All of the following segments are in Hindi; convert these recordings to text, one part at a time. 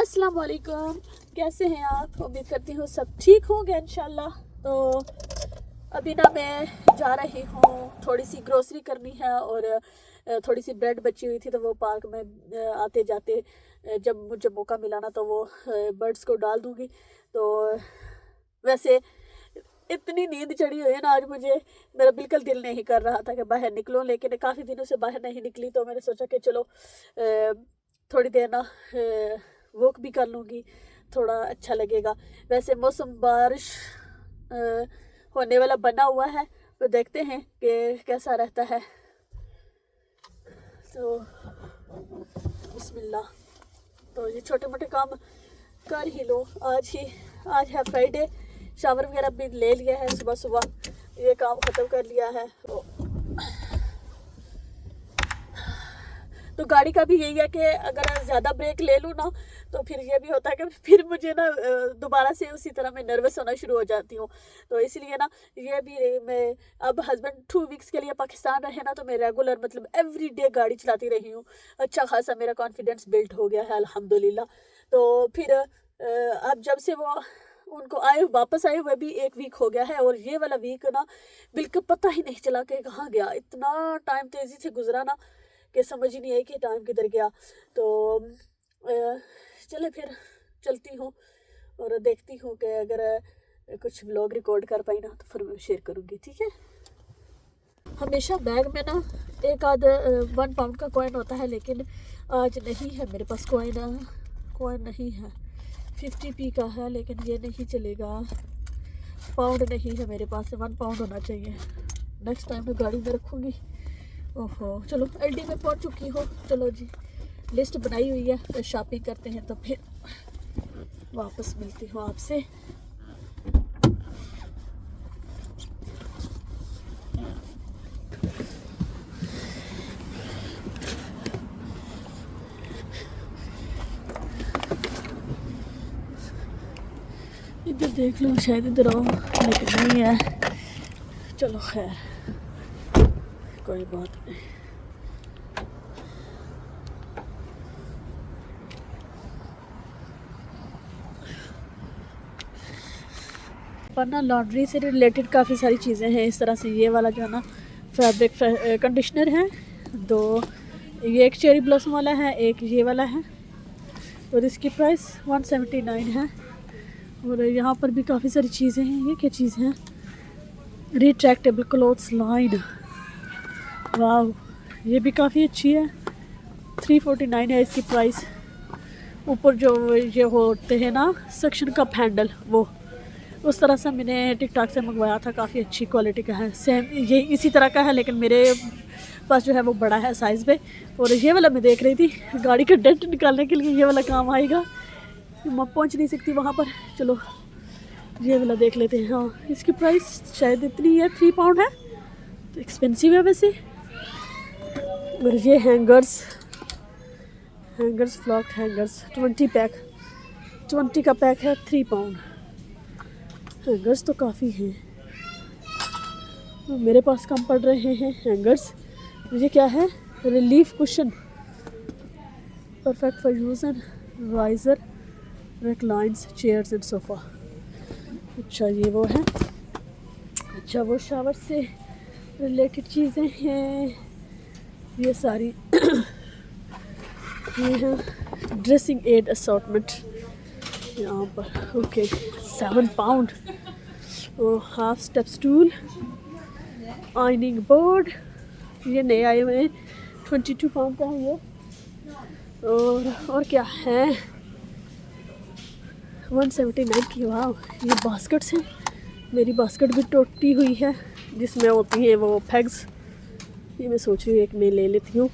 अस्सलाम वालेकुम, कैसे हैं आप? उम्मीद करती हूँ सब ठीक होंगे इंशाल्लाह। तो अभी ना मैं जा रही हूँ, थोड़ी सी ग्रोसरी करनी है और थोड़ी सी ब्रेड बची हुई थी तो वो पार्क में आते जाते जब मुझे मौका मिला ना तो वो बर्ड्स को डाल दूँगी। तो वैसे इतनी नींद चढ़ी हुई है ना आज मुझे, मेरा बिल्कुल दिल नहीं कर रहा था कि बाहर निकलूं, लेकिन काफ़ी दिनों से बाहर नहीं निकली तो मैंने सोचा कि चलो थोड़ी देर ना वॉक भी कर लूँगी, थोड़ा अच्छा लगेगा। वैसे मौसम बारिश होने वाला बना हुआ है तो देखते हैं कि कैसा रहता है। तो बिस्मिल्लाह। तो ये छोटे मोटे काम कर ही लो। आज है फ्राइडे, शावर वगैरह भी ले लिया है, सुबह सुबह ये काम ख़त्म कर लिया है। तो गाड़ी का भी यही है कि अगर ज़्यादा ब्रेक ले लूँ ना तो फिर ये भी होता है कि फिर मुझे ना दोबारा से उसी तरह मैं नर्वस होना शुरू हो जाती हूँ। तो इसलिए ना ये भी मैं अब हस्बैंड 2 वीक्स के लिए पाकिस्तान रहे ना तो मैं रेगुलर मतलब एवरी डे गाड़ी चलाती रही हूँ। अच्छा खासा मेरा कॉन्फिडेंस बिल्ड हो गया है अल्हम्दुलिल्लाह। तो फिर अब जब से वो उनको वापस आए हुए भी 1 वीक हो गया है और ये वाला वीक ना बिल्कुल पता ही नहीं चला कि कहाँ गया। इतना टाइम तेज़ी से गुजरा ना कि समझ ही नहीं आई कि टाइम किधर गया। तो चले फिर चलती हूँ और देखती हूँ कि अगर कुछ व्लॉग रिकॉर्ड कर पाई ना तो फिर मैं शेयर करूँगी, ठीक है। हमेशा बैग में ना एक आध 1 पाउंड का कॉइन होता है, लेकिन आज नहीं है मेरे पास कॉइन नहीं है। 50p का है लेकिन ये नहीं चलेगा, पाउंड नहीं है मेरे पास, 1 पाउंड होना चाहिए। नेक्स्ट टाइम मैं गाड़ी में रखूँगी। ओहो चलो एलडी में पहुंच चुकी हो। चलो जी, लिस्ट बनाई हुई है तो शॉपिंग करते हैं, तो फिर वापस मिलती हूँ आपसे। इधर देख लो, शायद इधर हो लेकिन नहीं है। चलो खैर कोई बात नहीं। पर ना लॉन्ड्री से रिलेटेड काफ़ी सारी चीज़ें हैं इस तरह से। ये वाला जो है ना फैब्रिक कंडीशनर है, 2 ये एक चेरी ब्लॉसम वाला है, एक ये वाला है और इसकी प्राइस 179 है। और यहाँ पर भी काफ़ी सारी चीज़ें हैं। ये क्या चीज़ है? रिट्रैक्टेबल क्लोथ्स लाइन, वाह ये भी काफ़ी अच्छी है। 349 है इसकी प्राइस। ऊपर जो ये होते हैं ना सक्शन कप हैंडल, वो उस तरह से मैंने टिकटॉक से मंगवाया था, काफ़ी अच्छी क्वालिटी का है। सेम ये इसी तरह का है लेकिन मेरे पास जो है वो बड़ा है साइज़ पे। और ये वाला मैं देख रही थी, गाड़ी का डेंट निकालने के लिए ये वाला काम आएगा। मैं पहुंच नहीं सकती वहाँ पर, चलो ये वाला देख लेते हैं। हाँ इसकी प्राइस शायद इतनी है, 3 पाउंड है, तो एक्सपेंसिव है वैसे। और ये हैंगर्स फ्लॉक्ड हैंगर्स 20 पैक, 20 का पैक है, 3 पाउंड। हैंगर्स तो काफ़ी हैं, मेरे पास कम पड़ रहे हैं हैंगर्स। ये क्या है? Relief cushion, perfect for use and riser recliners chairs and sofa. अच्छा ये वो है। अच्छा वो शावर से रिलेटेड चीज़ें हैं ये सारी। ये है ड्रेसिंग एड असॉर्टमेंट यहाँ पर। Okay 7 pound. और half step stool, ironing board, ये नए आए हुए हैं, 22 पाउंड का है ये। और क्या है? 179 की। वाह ये बास्केट्स हैं, मेरी बास्केट भी टूटी हुई है जिसमें होती हैं वो फैग्स। ये मैं सोच रही हूँ एक मैं ले लेती हूँ,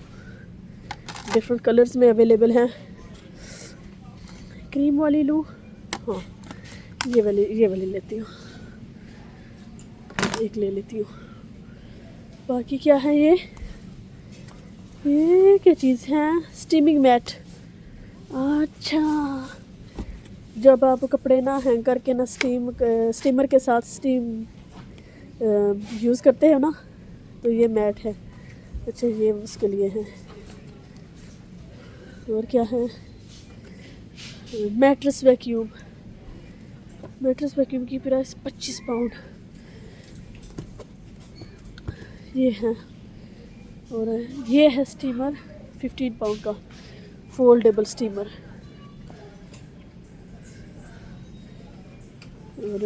डिफरेंट कलर्स में अवेलेबल हैं। क्रीम वाली लूँ? हाँ ये वाली लेती हूँ, एक ले लेती हूँ। बाकी क्या है? ये क्या चीज़ है? Steaming mat. अच्छा जब आप कपड़े ना हैंग करके ना स्टीमर के साथ स्टीम यूज़ करते हो ना तो ये मैट है। अच्छा ये उसके लिए है। और क्या है? मैट्रेस वैक्यूम, मैट्रेस वैक्यूम की प्राइस 25 पाउंड ये है। और ये है स्टीमर 15 पाउंड का फोल्डेबल स्टीमर। और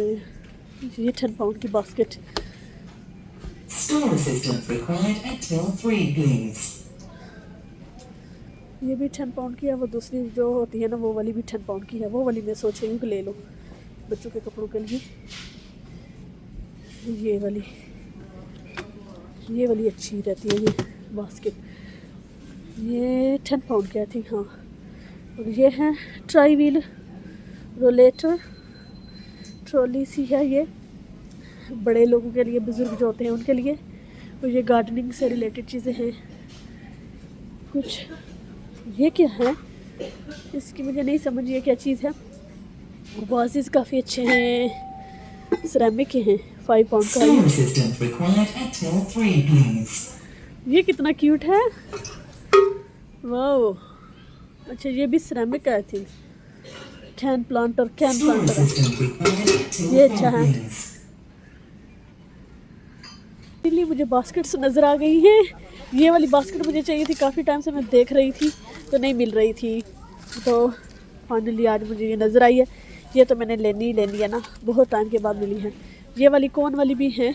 ये 10 पाउंड की basket. Store assistance required until 3, please. ये भी 10 पाउंड की है। वो दूसरी जो होती है ना वो वाली भी 10 पाउंड की है। वो वाली मैं सोच रही हूँ कि ले लो बच्चों के कपड़ों के लिए। ये वाली अच्छी रहती है ये बास्केट। ये 10 पाउंड की आई थिंक, हाँ। और ये है ट्राई व्हील रोलेटर ट्रॉली सी है, ये बड़े लोगों के लिए, बुज़ुर्ग जो होते हैं उनके लिए। और ये गार्डनिंग से रिलेटेड चीज़ें हैं कुछ। ये क्या है इसकी मुझे नहीं समझ, ये क्या चीज़ है। वाजेस काफ़ी अच्छे हैं, सिरेमिक के हैं। 5 पाउंड का Store assistance required until 3, please. ये कितना क्यूट है, वाओ। अच्छा ये भी सिरेमिक का I think, can planter Store assistance required until ये 4, अच्छा है। please. इसलिए मुझे बास्केट्स नज़र आ गई हैं। ये वाली बास्केट मुझे चाहिए थी, काफ़ी टाइम से मैं देख रही थी तो नहीं मिल रही थी, तो फाइनली आज मुझे ये नज़र आई है। ये तो मैंने लेनी है ना, बहुत टाइम के बाद मिली है। ये वाली कोन वाली भी है।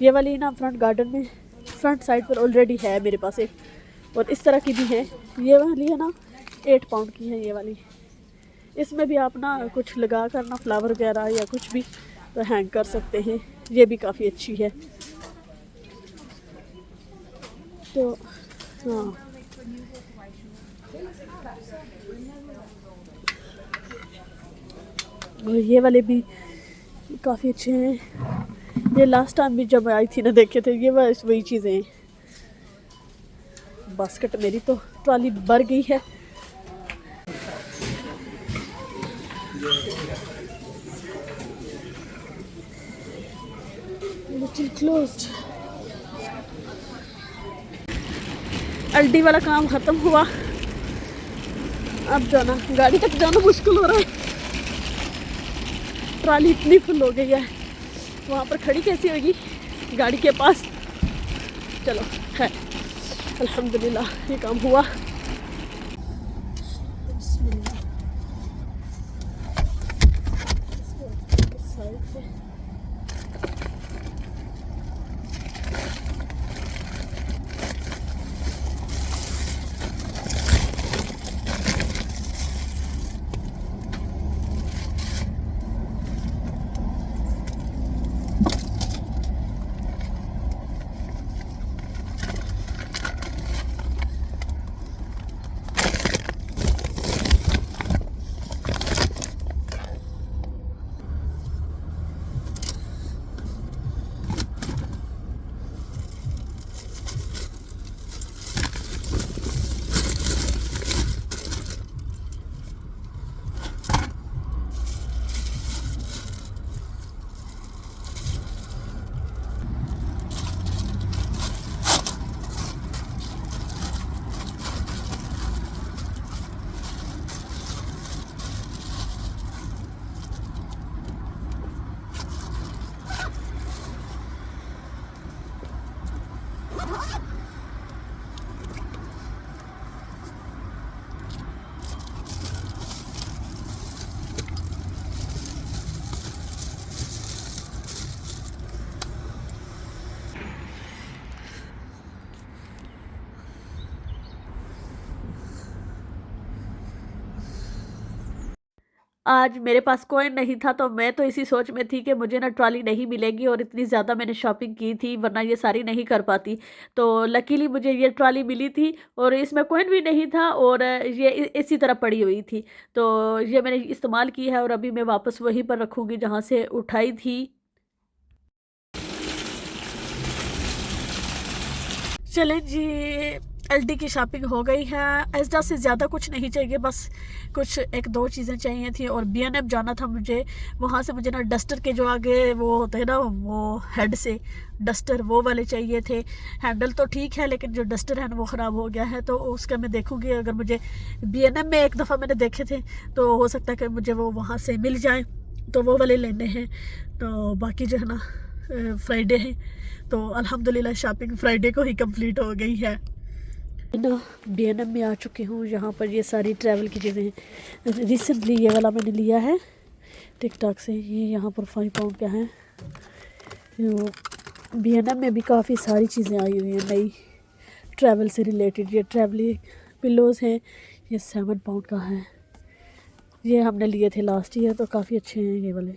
ये वाली ना फ्रंट गार्डन में फ्रंट साइड पर ऑलरेडी है मेरे पास एक, और इस तरह की भी है। ये वाली है ना 8 पाउंड की है ये वाली। इसमें भी आप ना कुछ लगा कर ना फ्लावर वगैरह या कुछ भी तो हैंग कर सकते हैं। ये भी काफ़ी अच्छी है। तो हाँ, और ये वाले भी काफ़ी अच्छे हैं। ये लास्ट टाइम भी जब आई थी ना देखे थे, ये बस वही चीज़ें हैं। बास्केट मेरी तो ट्रॉली भर गई है। Little closed. अल्डी वाला काम ख़त्म हुआ। अब जो ना गाड़ी तक जाना मुश्किल हो रहा है, ट्रॉली इतनी फुल हो गई है। वहाँ पर खड़ी कैसी होगी गाड़ी के पास। चलो है, अल्हम्दुलिल्लाह ये काम हुआ। आज मेरे पास कॉइन नहीं था तो मैं तो इसी सोच में थी कि मुझे ना ट्रॉली नहीं मिलेगी, और इतनी ज़्यादा मैंने शॉपिंग की थी वरना ये सारी नहीं कर पाती। तो लकीली मुझे ये ट्रॉली मिली थी और इसमें कॉइन भी नहीं था, और ये इसी तरह पड़ी हुई थी। तो ये मैंने इस्तेमाल की है और अभी मैं वापस वहीं पर रखूँगी जहाँ से उठाई थी। चलें जी, एलडी की शॉपिंग हो गई है। एजडा से ज़्यादा कुछ नहीं चाहिए, बस कुछ एक दो चीज़ें चाहिए थी। और B&M जाना था मुझे, वहाँ से मुझे ना डस्टर के जो आगे वो होते हैं ना, वो हेड से डस्टर वो वाले चाहिए थे। हैंडल तो ठीक है लेकिन जो डस्टर है ना वो ख़राब हो गया है, तो उसका मैं देखूँगी। अगर मुझे B&M में एक दफ़ा मैंने देखे थे, तो हो सकता है कि मुझे वो वहाँ से मिल जाए, तो वो वाले लेने हैं। तो बाकी जो है ना फ्राइडे है, तो अल्हम्दुलिल्लाह शॉपिंग फ्राइडे को ही कंप्लीट हो गई है ना। B&M में आ चुकी हूँ। यहाँ पर ये सारी ट्रैवल की चीज़ें हैं। रिसेंटली ये वाला मैंने लिया है टिकटॉक से, ये यहाँ पर 5 पाउंड का है। B&M में भी काफ़ी सारी चीज़ें आई हुई हैं नई ट्रैवल से रिलेटेड। ये ट्रैवलिंग पिल्लोज़ हैं, ये 7 पाउंड का है। ये हमने लिए थे लास्ट ईयर, तो काफ़ी अच्छे हैं ये वाले।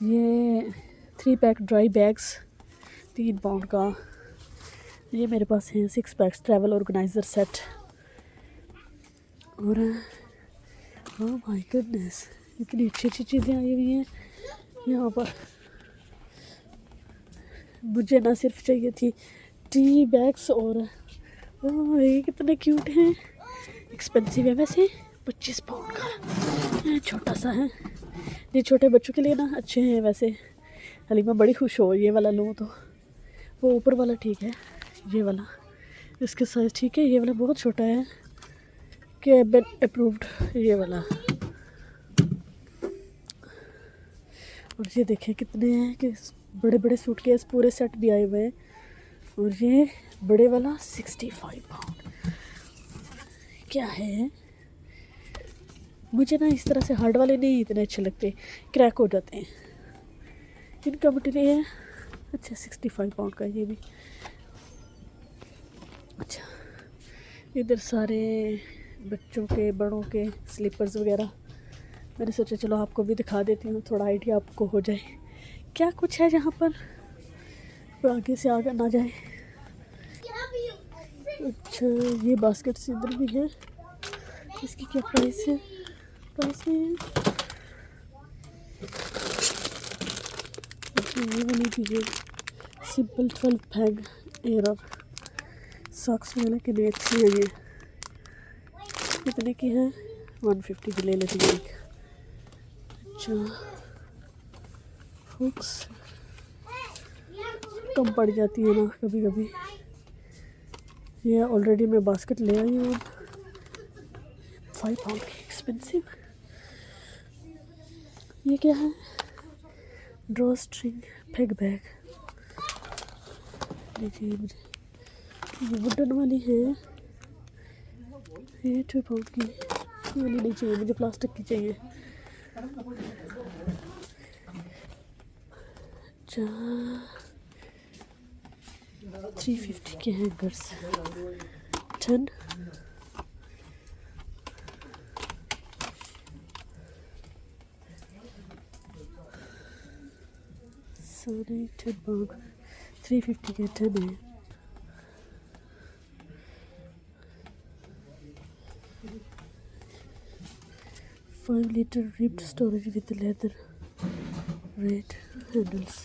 ये 3 पैक ड्राई बैग्स 3 पाउंड का। ये मेरे पास हैं 6 पैक्स ट्रैवल ऑर्गेनाइज़र सेट। और ओह माय गुडनेस, इतनी अच्छी अच्छी चीज़ें आई हुई हैं यहाँ पर। मुझे ना सिर्फ चाहिए थी टी बैग्स, और ओह ये कितने क्यूट हैं। एक्सपेंसिव है वैसे, 25 पाउंड का, छोटा सा है। ये छोटे बच्चों के लिए ना अच्छे हैं वैसे। हलीमा बड़ी खुश हो ये वाला लूँ तो। वो ऊपर वाला ठीक है, ये वाला इसके साइज़ ठीक है। ये वाला बहुत छोटा है, कैबिन अप्रूव्ड ये वाला। और ये देखें कितने हैं कि बड़े बड़े सूटकेस पूरे सेट भी आए हुए हैं। और ये बड़े वाला 65 पाउंड क्या है। मुझे ना इस तरह से हार्ड वाले नहीं इतने अच्छे लगते, क्रैक हो जाते हैं। इनका मटेरियल है अच्छा 65 पाउंड का ये भी। अच्छा, इधर सारे बच्चों के बड़ों के स्लीपर्स वगैरह। मैंने सोचा चलो आपको भी दिखा देती हूँ, थोड़ा आइडिया आपको हो जाए क्या कुछ है यहाँ पर, तो आगे से आगे ना जाए। अच्छा, ये बास्केट्स इधर भी है, इसकी क्या प्राइस है? प्राइस है ये वाली भी है, सिंपल 12 पैक एयर सॉक्स वगैरह के लिए अच्छी है। ये कितने की है? 150 की ले लेती हूँ एक। अच्छा, हुक्स कम पड़ जाती है ना कभी कभी। ये ऑलरेडी मैं बास्केट ले आई हूँ। 5 पाउंड की, एक्सपेंसिव। ये क्या है? Draw string pack bag. देखिए ये वुडन वाली है, ये 2 पाउंड की। ये वाली नहीं चाहिए मुझे, प्लास्टिक की चाहिए। अच्छा, 350 के हैंगर्स 10। सारे 10 पाउंड 350 के 10 है। Five litre ripped storage with leather red handles.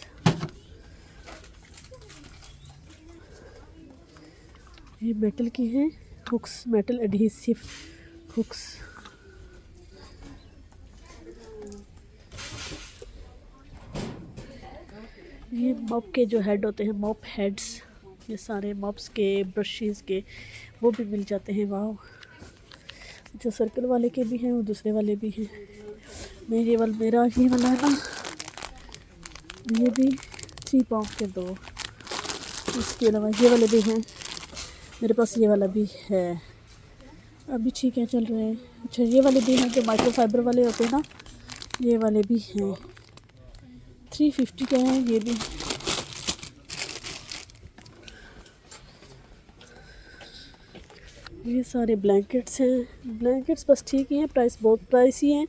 ये मेटल की है हुक्स, मेटल एडहेसिव हुक्स। ये मॉप के जो हेड होते हैं, मॉप हेड्स, ये सारे मॉप्स के ब्रशेस के वो भी मिल जाते हैं। वाह, जो सर्कल वाले के भी हैं और दूसरे वाले भी हैं। मैं ये वाला, मेरा ये वाला है ना, ये भी 3 पाउंड के 2। इसके अलावा ये वाले भी हैं मेरे पास, ये वाला भी है अभी ठीक है चल रहे हैं। अच्छा, ये वाले भी हैं जो माइक्रोफाइबर वाले होते हैं ना, ये वाले भी हैं। 350 का है ये भी। ये सारे ब्लैंकेट्स हैं। ब्लैंकेट्स बस ठीक ही हैं, प्राइस बहुत प्राइस ही हैं,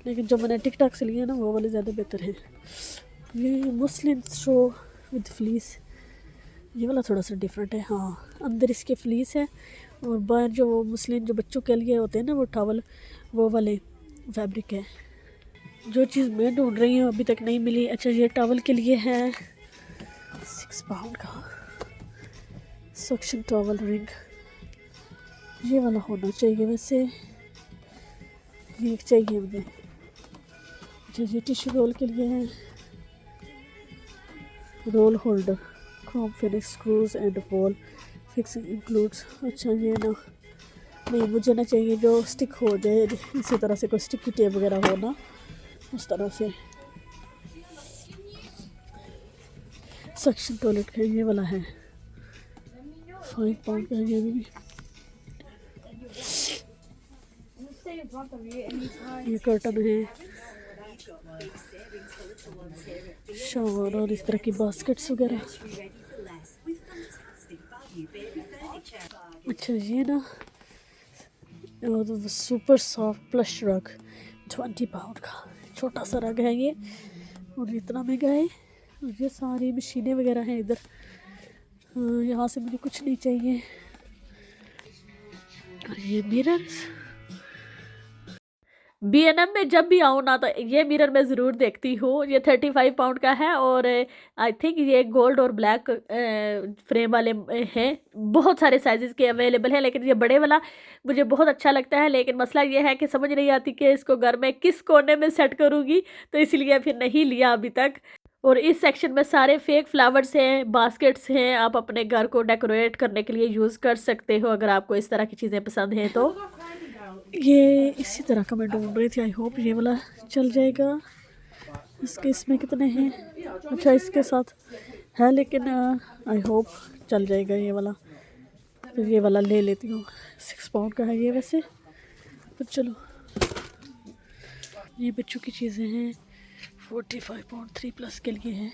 लेकिन जो मैंने टिकटॉक से लिए ना वो वाले ज़्यादा बेहतर हैं। ये मुस्लिम स्ट्रो विद फ्लीस, ये वाला थोड़ा सा डिफरेंट है। हाँ, अंदर इसके फ्लीस है और बाहर जो वो मुस्लिम जो बच्चों के लिए होते हैं ना वो टॉवल, वो वाले फैब्रिक है। जो चीज़ मैं ढूंढ रही हूँ अभी तक नहीं मिली। अच्छा, ये टॉवल के लिए है 6 पाउंड का सक्शन टॉवल रिंग। ये वाला होना चाहिए वैसे, ये चाहिए मुझे। अच्छा ये टिश्यू रोल के लिए है, roll holder, chrome finish screws and ball fixing includes. अच्छा ये ना, नहीं मुझे ना चाहिए जो स्टिक हो जाए, इसी तरह से कोई स्टिकी टेप वगैरह हो ना, उस तरह से। सेक्शन टॉयलेट का ये वाला है, 5 पाउंड का है ये भी। ये कर्टन है, शावर और इस तरह की बास्केट्स वगैरह। अच्छा ये ना सुपर सॉफ्ट प्लश रग, 20 पाउंड का छोटा सा रग है ये, और इतना महंगा है। और ये सारी मशीनें वगैरह हैं इधर। यहाँ से मुझे कुछ नहीं चाहिए। और ये मिरर्स, B&M में जब भी आऊँ ना तो ये मिरर मैं ज़रूर देखती हूँ। ये 35 पाउंड का है और आई थिंक ये गोल्ड और ब्लैक फ्रेम वाले हैं। बहुत सारे साइजेस के अवेलेबल हैं, लेकिन ये बड़े वाला मुझे बहुत अच्छा लगता है। लेकिन मसला ये है कि समझ नहीं आती कि इसको घर में किस कोने में सेट करूँगी, तो इसलिए फिर नहीं लिया अभी तक। और इस सेक्शन में सारे फेक फ्लावर्स हैं, बास्केट्स हैं, आप अपने घर को डेकोरेट करने के लिए यूज़ कर सकते हो अगर आपको इस तरह की चीज़ें पसंद हैं तो। ये इसी तरह का मैं ढूंढ रही थी, आई होप ये वाला चल जाएगा। इसमें कितने हैं? अच्छा इसके साथ है, लेकिन आई होप चल जाएगा ये वाला। तो ये वाला ले लेती हूँ, 6 पाउंड का है ये वैसे, पर चलो। ये बच्चों की चीज़ें हैं, 45 पाउंड 3+ के लिए हैं।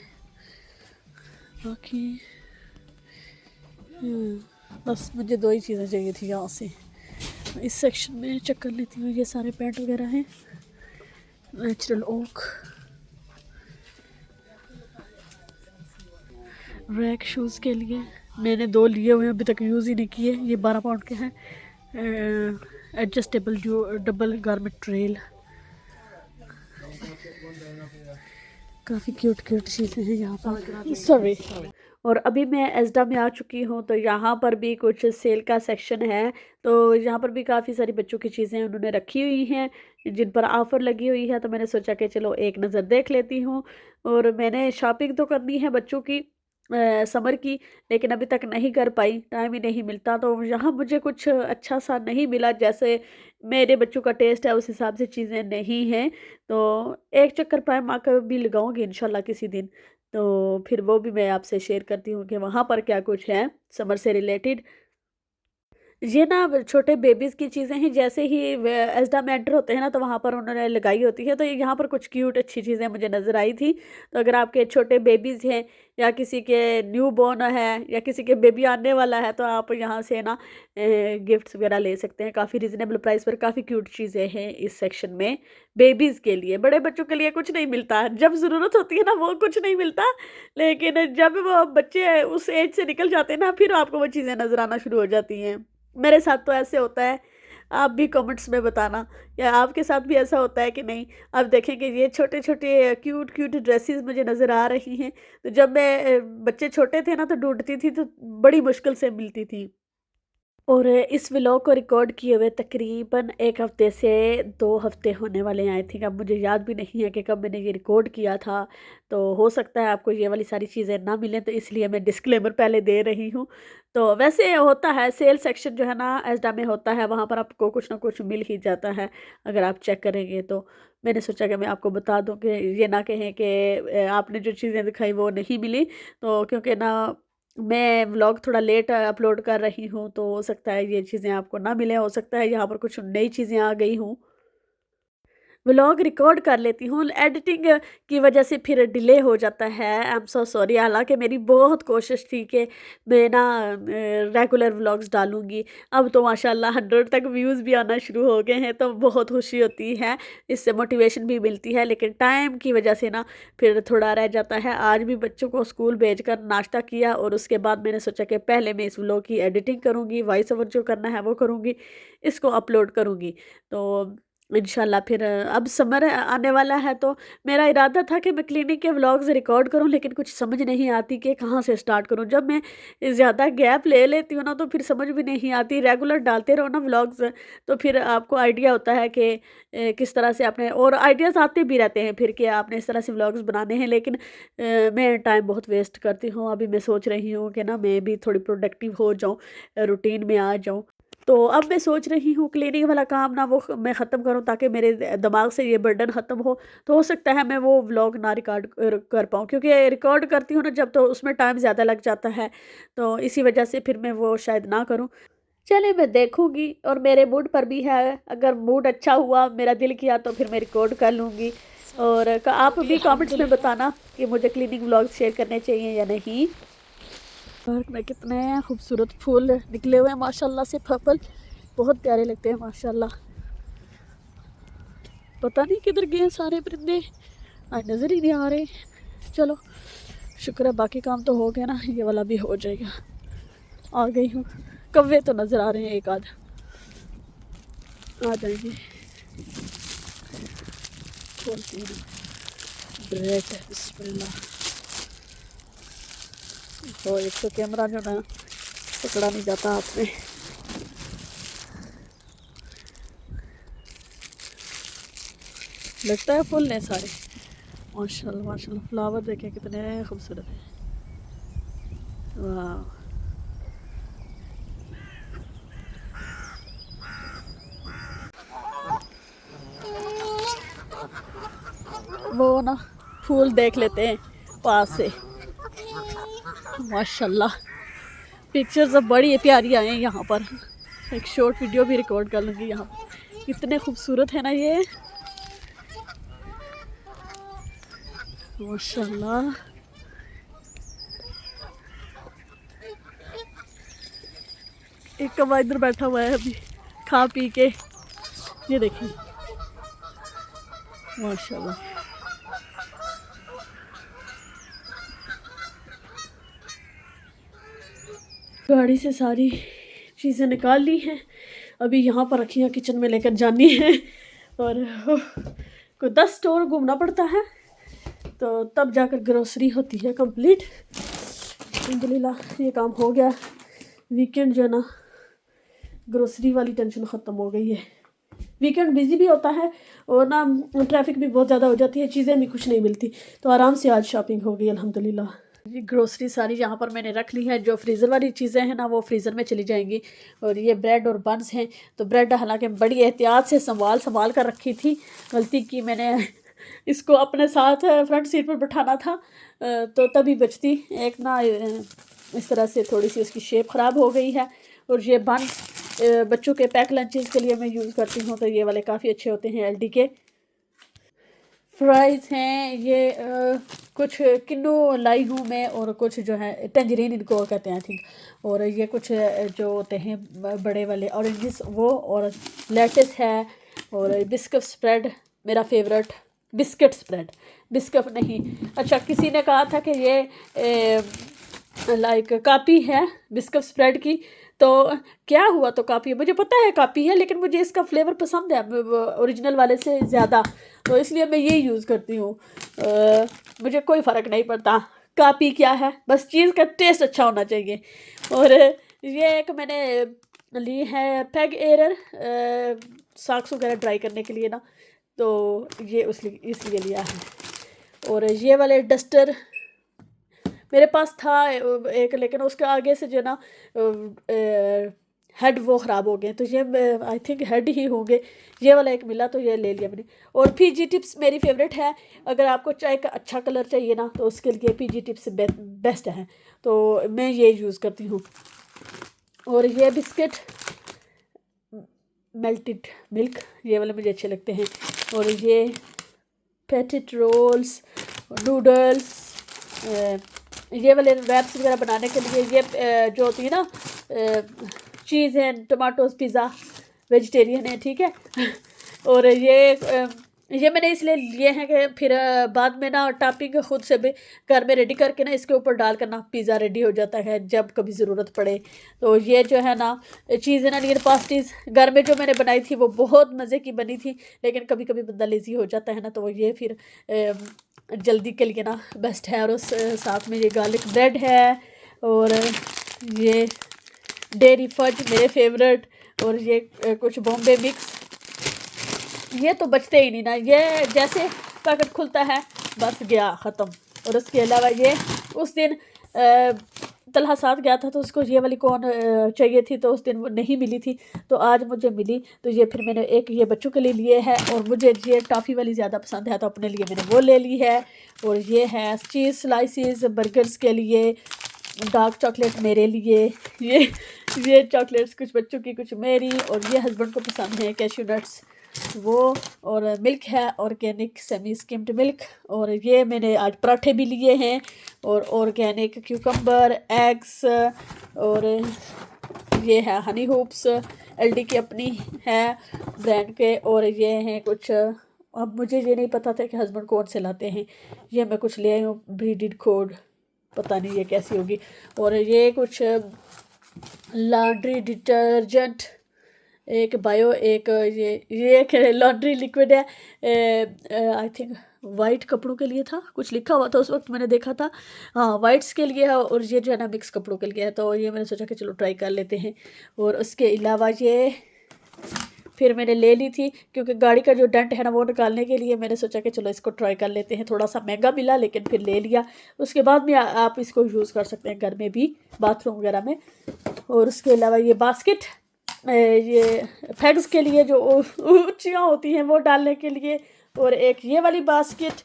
बाकी बस मुझे 2 ही चीज़ें चाहिए थी यहाँ से। इस सेक्शन में चेक कर लेती हूँ, ये सारे पैंट वगैरह हैं, नेचुरल ओक। रैक शूज़ के लिए मैंने 2 लिए हुए हैं, अभी तक यूज़ ही नहीं किए। ये 12 पाउंड के हैं। एडजस्टेबल जो डबल गारमेंट ट्रेल, काफ़ी क्यूट चीज़ें हैं यहाँ पर। सॉरी। और अभी मैं एस्डा में आ चुकी हूँ, तो यहाँ पर भी कुछ सेल का सेक्शन है। तो यहाँ पर भी काफ़ी सारी बच्चों की चीज़ें उन्होंने रखी हुई हैं जिन पर ऑफ़र लगी हुई है। तो मैंने सोचा कि चलो एक नज़र देख लेती हूँ। और मैंने शॉपिंग तो करनी है बच्चों की समर की, लेकिन अभी तक नहीं कर पाई, टाइम ही नहीं मिलता। तो यहाँ मुझे कुछ अच्छा सा नहीं मिला, जैसे मेरे बच्चों का टेस्ट है उस हिसाब से चीज़ें नहीं हैं। तो एक चक्कर प्राइम आकर भी लगाऊंगी इंशाल्लाह किसी दिन, तो फिर वो भी मैं आपसे शेयर करती हूँ कि वहाँ पर क्या कुछ है समर से रिलेटेड। ये ना छोटे बेबीज़ की चीज़ें हैं, जैसे ही एस्डा में एंटर होते हैं ना तो वहाँ पर उन्होंने लगाई होती है। तो यहाँ पर कुछ क्यूट अच्छी चीज़ें मुझे नज़र आई थी। तो अगर आपके छोटे बेबीज़ हैं या किसी के न्यू बॉर्न है या किसी के बेबी आने वाला है, तो आप यहाँ से ना गिफ्ट्स वगैरह ले सकते हैं। काफ़ी रिजनेबल प्राइस पर काफ़ी क्यूट चीज़ें हैं इस सेक्शन में बेबीज़ के लिए। बड़े बच्चों के लिए कुछ नहीं मिलता, जब ज़रूरत होती है ना वो कुछ नहीं मिलता, लेकिन जब वो बच्चे उस एज से निकल जाते हैं ना, फिर आपको वो चीज़ें नज़र आना शुरू हो जाती हैं। मेरे साथ तो ऐसे होता है, आप भी कमेंट्स में बताना या आपके साथ भी ऐसा होता है कि नहीं। अब देखेंगे ये छोटे छोटे क्यूट ड्रेसेस मुझे नज़र आ रही हैं। तो जब मैं बच्चे छोटे थे ना तो ढूंढती थी तो बड़ी मुश्किल से मिलती थी। और इस व्लॉग को रिकॉर्ड किए हुए तकरीबन 1 हफ़्ते से 2 हफ़्ते होने वाले हैं आई थिंक। अब मुझे याद भी नहीं है कि कब मैंने ये रिकॉर्ड किया था। तो हो सकता है आपको ये वाली सारी चीज़ें ना मिलें, तो इसलिए मैं डिस्क्लेमर पहले दे रही हूँ। तो वैसे होता है, सेल सेक्शन जो है ना एस्डा में होता है, वहाँ पर आपको कुछ ना कुछ मिल ही जाता है अगर आप चेक करेंगे तो। मैंने सोचा कि मैं आपको बता दूँ कि ये ना कहें कि आपने जो चीज़ें दिखाई वो नहीं मिली। तो क्योंकि ना मैं व्लॉग थोड़ा लेट अपलोड कर रही हूँ, तो हो सकता है ये चीज़ें आपको ना मिलें, हो सकता है यहाँ पर कुछ नई चीज़ें आ गई हों। व्लॉग रिकॉर्ड कर लेती हूँ, एडिटिंग की वजह से फिर डिले हो जाता है। I am so sorry. हालांकि मेरी बहुत कोशिश थी कि मैं ना रेगुलर व्लॉग्स डालूँगी। अब तो माशाल्लाह 100 तक व्यूज़ भी आना शुरू हो गए हैं, तो बहुत खुशी होती है, इससे मोटिवेशन भी मिलती है। लेकिन टाइम की वजह से ना फिर थोड़ा रह जाता है। आज भी बच्चों को स्कूल भेज कर नाश्ता किया और उसके बाद मैंने सोचा कि पहले मैं इस व्लॉग की एडिटिंग करूँगी, वॉइस ओवर जो करना है वो करूँगी, इसको अपलोड करूँगी। तो इंशाल्लाह फिर अब समर आने वाला है तो मेरा इरादा था कि मैं क्लिनिक के व्लॉग्स रिकॉर्ड करूं, लेकिन कुछ समझ नहीं आती कि कहाँ से स्टार्ट करूं। जब मैं ज़्यादा गैप ले लेती हूँ ना तो फिर समझ भी नहीं आती, रेगुलर डालते रहो ना व्लॉग्स तो फिर आपको आइडिया होता है कि किस तरह से आपने, और आइडियाज़ आते भी रहते हैं फिर कि आपने इस तरह से व्लॉग्स बनाने हैं। लेकिन मैं टाइम बहुत वेस्ट करती हूँ। अभी मैं सोच रही हूँ कि ना मैं भी थोड़ी प्रोडक्टिव हो जाऊँ, रूटीन में आ जाऊँ। तो अब मैं सोच रही हूँ क्लीनिंग वाला काम ना वो मैं ख़त्म करूँ ताकि मेरे दिमाग से ये बर्डन ख़त्म हो सकता है मैं वो व्लॉग ना रिकॉर्ड कर पाऊँ, क्योंकि रिकॉर्ड करती हूँ ना जब तो उसमें टाइम ज़्यादा लग जाता है, तो इसी वजह से फिर मैं वो शायद ना करूँ। चलिए मैं देखूँगी और मेरे मूड पर भी है, अगर मूड अच्छा हुआ मेरा दिल किया तो फिर मैं रिकॉर्ड कर लूँगी। और आप भी कमेंट्स में बताना कि मुझे क्लीनिंग व्लॉग शेयर करने चाहिए या नहीं। पार्क में कितने खूबसूरत फूल निकले हुए हैं माशाल्लाह से, पर्पल बहुत प्यारे लगते हैं माशाल्लाह। पता नहीं किधर गए सारे परिंदे, आज नज़र ही नहीं आ रहे। चलो शुक्र है बाकी काम तो हो गया ना, ये वाला भी हो जाएगा। आ गई हूँ, कौवे तो नज़र आ रहे हैं, एक आध आ जाएंगे। खोलती हूँ ब्रेड, बिस्मिल्लाह। तो एक तो कैमरा जो ना पकड़ा नहीं जाता हाथ में। लगता है फूल ने सारे, माशाल्लाह माशाल्लाह। फ्लावर देखें कितने खूबसूरत हैं, वाह। वो ना फूल देख लेते हैं पास से, माशाल्लाह। पिक्चर्स अब बड़ी प्यारी आए हैं यहाँ पर। एक शॉर्ट वीडियो भी रिकॉर्ड कर लूँगी यहाँ पर। कितने खूबसूरत है ना ये, माशाल्लाह। एक कौवा इधर बैठा हुआ है अभी खा पी के, ये देखिए माशाल्लाह। गाड़ी से सारी चीज़ें निकाल ली हैं, अभी यहाँ पर रखी हैं, किचन में लेकर जानी है। और कोई 10 स्टोर घूमना पड़ता है तो तब जाकर ग्रोसरी होती है कंप्लीट। अल्हम्दुलिल्लाह ये काम हो गया। वीकेंड जो है ना ग्रोसरी वाली टेंशन ख़त्म हो गई है। वीकेंड बिज़ी भी होता है और ना ट्रैफिक भी बहुत ज़्यादा हो जाती है, चीज़ें भी कुछ नहीं मिलती, तो आराम से आज शॉपिंग हो गई अल्हम्दुलिल्लाह। ये ग्रोसरी सारी यहाँ पर मैंने रख ली है। जो फ्रीज़र वाली चीज़ें हैं ना वो फ्रीज़र में चली जाएंगी। और ये ब्रेड और बन्स हैं, तो ब्रेड हालांकि बड़ी एहतियात से संभाल कर रखी थी, गलती की मैंने इसको अपने साथ फ्रंट सीट पर बैठाना था तो तभी बचती। एक ना इस तरह से थोड़ी सी इसकी शेप ख़राब हो गई है। और ये बन्स बच्चों के पैक लंचेस के लिए मैं यूज़ करती हूँ, तो ये वाले काफ़ी अच्छे होते हैं एलडी के। फ्राइज़ हैं ये कुछ किन्नू लाई हूँ मैं, और कुछ जो है टंजरीन इनको कहते हैं आई थिंक। और ये कुछ जो होते हैं बड़े वाले ऑरेंजेस वो, और लेटस है। और बिस्किट स्प्रेड मेरा फेवरेट, बिस्किट स्प्रेड, बिस्किट नहीं, अच्छा किसी ने कहा था कि ये लाइक कापी है बिस्किट स्प्रेड की, तो क्या हुआ, तो कापी है, मुझे पता है कापी है, लेकिन मुझे इसका फ्लेवर पसंद है ओरिजिनल वाले से ज़्यादा, तो इसलिए मैं ये यूज़ करती हूँ। मुझे कोई फ़र्क नहीं पड़ता कापी क्या है, बस चीज़ का टेस्ट अच्छा होना चाहिए। और ये एक मैंने ली है पेग एरर सॉक्स वगैरह ड्राई करने के लिए ना, तो ये इसलिए लिया है। और ये वाले डस्टर मेरे पास था एक, लेकिन उसके आगे से जो ना हेड वो ख़राब हो गए, तो ये आई थिंक हेड ही होंगे। ये वाला एक मिला तो ये ले लिया मैंने। और पीजी टिप्स मेरी फेवरेट है, अगर आपको चाय का अच्छा कलर चाहिए ना तो उसके लिए पीजी टिप्स बेस्ट है, तो मैं ये यूज़ करती हूँ। और ये बिस्किट मेल्टेड मिल्क, ये वाले मुझे अच्छे लगते हैं। और ये पैटिट रोल्स, नूडल्स, ये वाले रैप्स वगैरह बनाने के लिए ये जो होती है ना चीज़ है, टमाटोज पिज़्ज़ा वेजिटेरियन है, ठीक है। और ये ये मैंने इसलिए लिए हैं कि फिर बाद में ना टॉपिंग खुद से भी घर में रेडी करके ना इसके ऊपर डाल कर ना पिज़्ज़ा रेडी हो जाता है जब कभी ज़रूरत पड़े। तो ये जो है ना चीज़ ना, लेकिन पास्टीज घर में जो मैंने बनाई थी वो बहुत मज़े की बनी थी, लेकिन कभी कभी बंदा लेज़ी हो जाता है ना, तो ये फिर जल्दी के लिए ना बेस्ट है। और उस साथ में ये गार्लिक ब्रेड है, और ये डेयरी फज मेरे फेवरेट, और ये कुछ बॉम्बे मिक्स। ये तो बचते ही नहीं ना, ये जैसे पैकेट खुलता है बस गया ख़त्म। और उसके अलावा ये उस दिन तलहा साथ गया था तो उसको ये वाली कौन चाहिए थी, तो उस दिन वो नहीं मिली थी, तो आज मुझे मिली। तो ये फिर मैंने एक ये बच्चों के लिए लिए है, और मुझे ये टॉफ़ी वाली ज़्यादा पसंद है तो अपने लिए मैंने वो ले ली है। और ये है चीज़ स्लाइसिस बर्गर्स के लिए, डार्क चॉकलेट मेरे लिए, ये चॉकलेट्स कुछ बच्चों की कुछ मेरी, और ये हस्बैंड को पसंद है कैश्यू नट्स वो, और मिल्क है ऑर्गेनिक सेमी स्किम्ड मिल्क। और ये मैंने आज पराठे भी लिए हैं, और ऑर्गेनिक क्यूकम्बर एग्स, और ये है हनी होप्स एलडी की अपनी है ब्रांड के। और ये हैं कुछ, अब मुझे ये नहीं पता था कि हस्बैंड कौन से लाते हैं, ये मैं कुछ ले आई हूँ ब्रीडेड कोड, पता नहीं ये कैसी होगी। और ये कुछ लॉन्ड्री डिटर्जेंट, एक बायो, एक ये एक लॉन्ड्री लिक्विड है, आई थिंक वाइट कपड़ों के लिए था, कुछ लिखा हुआ था उस वक्त मैंने देखा था, हाँ वाइट्स के लिए है। और ये जो है ना मिक्स कपड़ों के लिए है, तो ये मैंने सोचा कि चलो ट्राई कर लेते हैं। और उसके अलावा ये फिर मैंने ले ली थी क्योंकि गाड़ी का जो डेंट है ना वो निकालने के लिए मैंने सोचा कि चलो इसको ट्राई कर लेते हैं, थोड़ा सा महंगा मिला लेकिन फिर ले लिया। उसके बाद में आप इसको यूज़ कर सकते हैं घर में भी, बाथरूम वगैरह में। और उसके अलावा ये बास्केट, ये फैग्स के लिए जो ऊंचियाँ होती हैं वो डालने के लिए। और एक ये वाली बास्केट,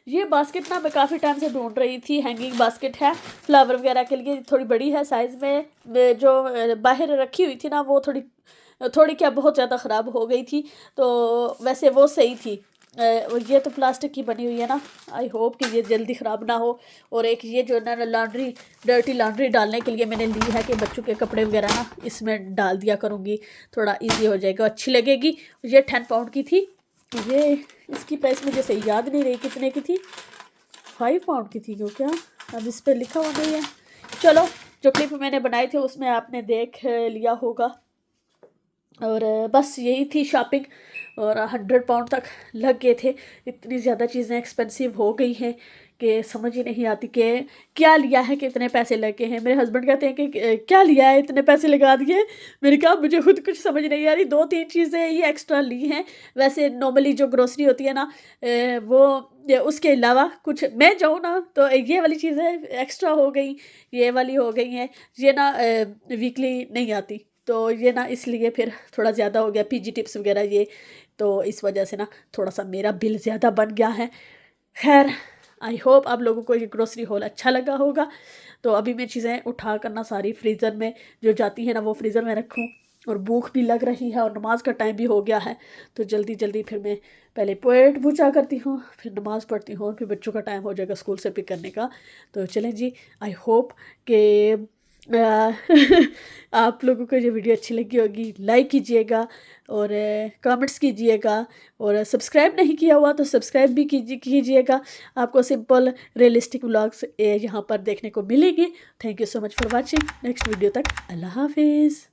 ये बास्केट ना मैं काफ़ी टाइम से ढूंढ रही थी, हैंगिंग बास्केट है फ्लावर वगैरह के लिए, थोड़ी बड़ी है साइज़ में, जो बाहर रखी हुई थी ना वो थोड़ी क्या बहुत ज़्यादा ख़राब हो गई थी, तो वैसे वो सही थी। और ये तो प्लास्टिक की बनी हुई है ना, आई होप कि ये जल्दी ख़राब ना हो। और एक ये जो ना लॉन्ड्री, डर्टी लॉन्ड्री डालने के लिए मैंने ली है कि बच्चों के कपड़े वगैरह ना इसमें डाल दिया करूँगी, थोड़ा इजी हो जाएगा, अच्छी लगेगी। ये 10 पाउंड की थी, ये इसकी प्राइस मुझे सही याद नहीं रही कितने की थी, 5 पाउंड की थी क्यों, क्या अब इस पर लिखा हुआ नहीं है। चलो जो क्लिप मैंने बनाए थे उसमें आपने देख लिया होगा। और बस यही थी शॉपिंग, और 100 पाउंड तक लग गए थे। इतनी ज़्यादा चीज़ें एक्सपेंसिव हो गई हैं कि समझ ही नहीं आती कि क्या लिया है कि इतने पैसे लगे हैं। मेरे हस्बैंड कहते हैं कि क्या लिया है इतने पैसे लगा दिए, मैंने कहा मुझे खुद कुछ समझ नहीं आ रही, 2-3 चीज़ें ही एक्स्ट्रा ली हैं। वैसे नॉर्मली जो ग्रोसरी होती है ना वो, उसके अलावा कुछ मैं जाऊँ ना तो ये वाली चीज़ें एक्स्ट्रा हो गई, ये वाली हो गई हैं, ये ना वीकली नहीं आती, तो ये ना इसलिए फिर थोड़ा ज़्यादा हो गया, पीजी टिप्स वगैरह ये, तो इस वजह से ना थोड़ा सा मेरा बिल ज़्यादा बन गया है। खैर आई होप आप लोगों को ये ग्रोसरी हॉल अच्छा लगा होगा। तो अभी मैं चीज़ें उठा कर ना सारी फ्रीज़र में जो जाती हैं ना वो फ्रीज़र में रखूँ, और भूख भी लग रही है और नमाज का टाइम भी हो गया है, तो जल्दी जल्दी फिर मैं पहले पेट पूजा करती हूँ, फिर नमाज़ पढ़ती हूँ, और फिर बच्चों का टाइम हो जाएगा स्कूल से पिक करने का। तो चलें जी, आई होप कि आप लोगों को ये वीडियो अच्छी लगी होगी, लाइक कीजिएगा और कमेंट्स कीजिएगा, और सब्सक्राइब नहीं किया हुआ तो सब्सक्राइब भी कीजिएगा। आपको सिंपल रियलिस्टिक व्लॉग्स यहाँ पर देखने को मिलेंगे। Thank you so much for watching. Next video तक अल्लाह हाफिज़।